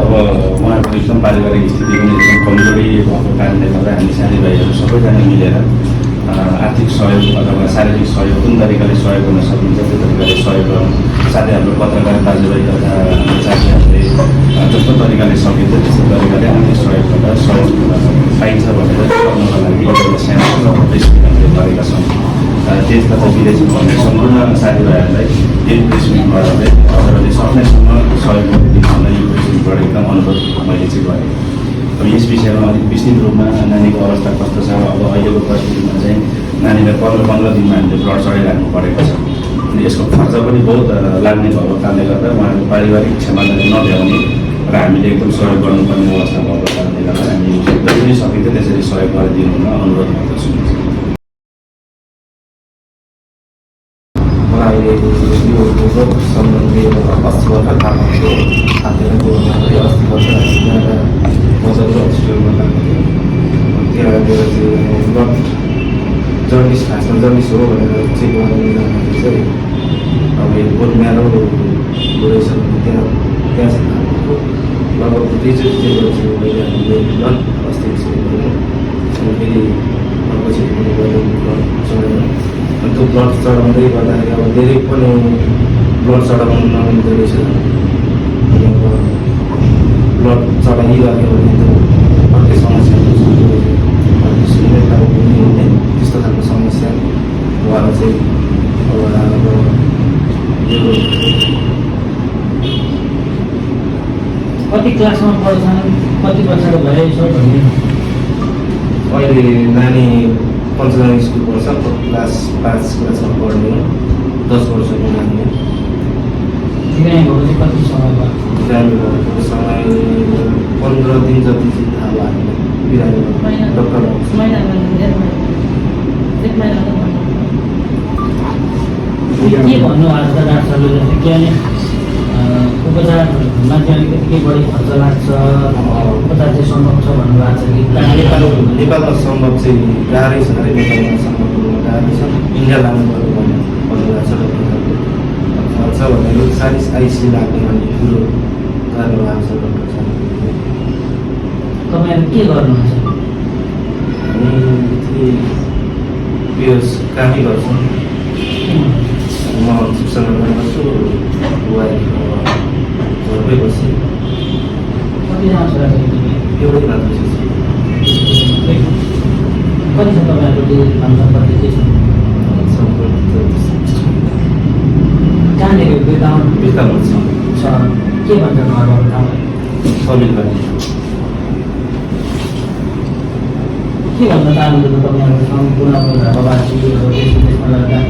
अब उहाँको एकदम पारिवारिक स्थिति पनि एकदम कमजोरी भएको कारणले गर्दा हामी साथीभाइहरू सबैजना मिलेर आर्थिक सहयोग अथवा शारीरिक सहयोग कुन तरिकाले सहयोग गर्न सकिन्छ त्यो तरिकाले सहयोग गरौँ। साथै हाम्रो पत्रकार दाजुभाइ तथा हाम्रो साथीहरूले जस्तो तरिकाले सकिन्छ त्यस्तो तरिकाले आर्थिक सहयोग गरेर सहयोग पाइन्छ भनेर गर्नको लागि एउटा सानो प्रेस मिट हामीले गरेका छौँ। देश तथा विदेशमा भन्ने सम्पूर्ण साथीभाइहरूलाई यही प्रेस मिटबाट हजुरहरूले सक्नेसम्म सहयोग गरिदिनु यो प्रेस मिटबाट एकदम अनुरोध मैले चाहिँ गरेँ। अब यस विषयमा अलिक विस्तृत रूपमा नानीको अवस्था कस्तो छ, अब अहिलेको परिस्थितिमा चाहिँ नानीलाई 15 दिनमा हामीले ब्लड चढाइराख्नु परेको छ। अनि यसको खर्च पनि बहुत लाग्ने भएको कारणले गर्दा उहाँको पारिवारिक क्षमताले नभ्याउने र हामीले एकदम सहयोग गर्नुपर्ने अवस्था भएको कारणले गर्दा हामी जसरी सकिन्छ त्यसरी सहयोग गरिदिनु हुन अनुरोध गर्दछु। मलाई यो रोग सम्बन्धी अस्ति भर्खर थाहा भएको थाहा थियो। अस्ति भर्खर मजाको हस्पिटलमा गएको थियो। त्यहाँ गएर चाहिँ ब्लड जन्डिस, खासमा जन्डिस हो भनेर चेक गराउनु जाँदाखेरि चाहिँ अब यो बोन म्यारो रहेछ भने त्यहाँ चाहिँ थाहा लगभग दुईचोटि चेक गर्छु मैले हामीले ब्लड अस्ति गऱ्यौँ। अनि फेरि पछि पनि गऱ्यौँ ब्लड चढायौँ। अनि त्यो ब्लड चढाउँदै गर्दाखेरि अब धेरै पनि ब्लड चढाउनु नमिल्दो रहेछ। अनि अब ब्लड चढाइराख्यो भने त्यो अर्कै समस्या अर्कै सुन्ने खालको पनि हुने त्यस्तो खालको समस्या भएर चाहिँ अब यो कति क्लासमा पढ्छन्, कति वर्षको भएछ भन्ने? अहिले नानी पञ्चजना स्कुल पढ्छ, क्लास 5 क्लासमा पढ्ने 10 वर्षको नानी। बिरामी भएको चाहिँ कति समय भयो? बिरामी भएको समय 15 दिन जति चाहिँ थाहा भयो हामीलाई। बिरामी डक्टर के भन्नु आज त डाक्टरले जस्तै किनभने उपचारमा चाहिँ अलिकति केही बढी खर्च लाग्छ, उपचार चाहिँ सम्भव छ भन्नुभएको छ कि नेपालमा सम्भव चाहिँ गाह्रै छ। नेपालमा सम्भव गाह्रै छ। इन्डिया लानु पर्यो भन्नुभएको छ डक्टरहरूले। खर्च भनेको 40-80 लाग्ने भन्ने कुरो गर्नुभएको छ डक्टर साहबले। तपाईँहरू के गर्नुहुन्छ? हामी यो कामै गर्छौँ। म शिक्षामा पनि गर्छु, घरमै बस्छु। कतिजना छोराछोरी? एउटै मात्र छ। कति छ तपाईँहरूको त्यो सम्पत्ति के छ? कहाँनिर बिर्तामा छ? के भन्छ घरको ठाउँलाई? समिलबारी। के भन्न चाहनुहुन्छ तपाईँहरूको सम्पूर्ण घरवासीहरू देश विदेशमा रहेका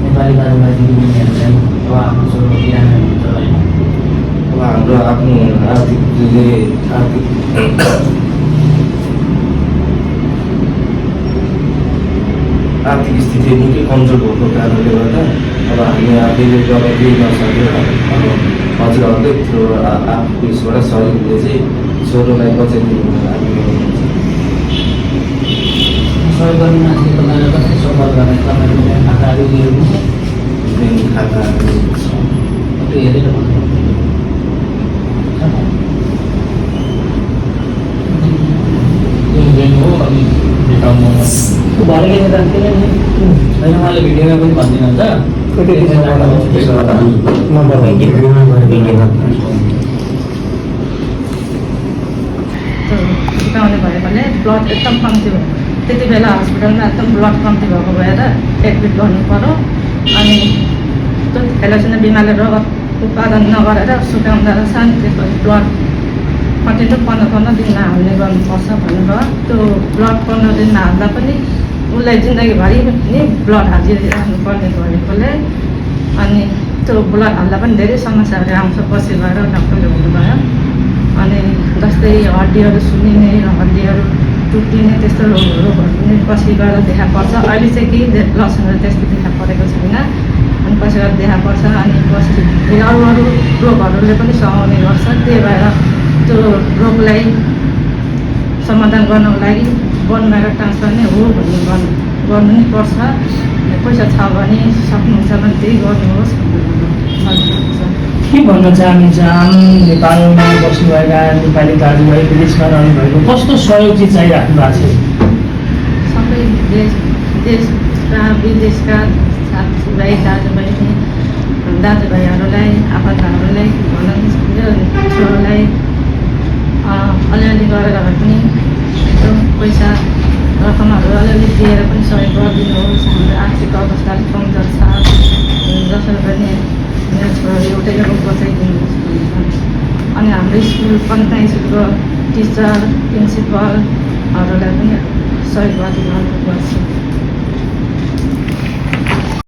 नेपाली दाजुभाइ दिदीबहिनीहरूलाई अब आफ्नो छोरो बिरामी हुनुहुन्छ होइन? अब हाम्रो आफ्नो आर्थिक स्थिति निकै कमजोर भएको कारणले गर्दा अब हामी आफैले जब केही नसक्यो अब हजुरहरूले त्यो आफ्नो उयसबाट सहयोगले चाहिँ छोरोलाई बचाइदिनु हामी सहयोग गर्ने मान्छे तपाईँलाई कसरी सपोर्ट गर्ने? तपाईँहरूले खाताहरू दिएको खाताहरू त्यो हेरेर भन्नु हो। अनि भरे के जान्थेन नि होइन, उहाँले भिडियोमा पनि भनिदिनुहुन्छ। सिकाउने भएकोले ब्लड एकदम कम्ती भयो। त्यति बेला हस्पिटलमा एकदम ब्लड कम्ती भएको भएर एडमिट गर्नु पर्यो। अनि त्यो थेलासेमिया बिमारले रगत उत्पादन नगरेर सुकाउँदा रहेछ। अनि त्यसपछि ब्लड कन्टिन्यू 15 दिनमा हाल्ने गर्नुपर्छ भन्नुभयो। त्यो ब्लड 15 दिनमा हाल्दा पनि उसलाई जिन्दगीभरि नि ब्लड हालिरहनु पर्ने भएकोले अनि त्यो ब्लड हाल्दा पनि धेरै समस्याहरू आउँछ पछि गएर डक्टरले भन्नुभयो। अनि जस्तै हड्डीहरू सुन्निने र हड्डीहरू टुटिने त्यस्तो रोगहरू पनि पछि गएर देखा पर्छ। अहिले चाहिँ केही लक्षणहरू त्यस्तो देखा परेको छैन। अनि पछि गएर देखा पर्छ। अनि पछि अरू रोगहरूले पनि समाउने गर्छ। त्यही भएर त्यो रोगलाई समाधान गर्नको लागि बोन म्यारो ट्रान्सफर नै हो भन्ने गर्नु नै पर्छ। पैसा छ भने सक्नुहुन्छ भने त्यही गर्नुहोस् भन्नु छ। के भन्न चाहनुहुन्छ आम नेपालमा बस्नुभएका नेपाली दाजुभाइ विदेशमा रहनुभएको कस्तो सहयोग चाहिँ चाहिराख्नु भएको छ? सबै देशका विदेशका साथीभाइ दाजुभाइहरूलाई आफन्तहरूलाई भनौँ छोरालाई अलिअलि गरेर भए पनि एकदम पैसा रकमहरू अलिअलि दिएर पनि सहयोग गरिदिनुहोस्। हाम्रो आर्थिक अवस्था अलिक कमजोर छ, जसरी पनि मेरो छोराहरू एउटै जग्गा बचाइदिनुहोस् भन्छ। अनि हाम्रो स्कुल कन्या स्कुलको टिचर प्रिन्सिपलहरूलाई पनि सहयोग गरिदिनु पर्छ।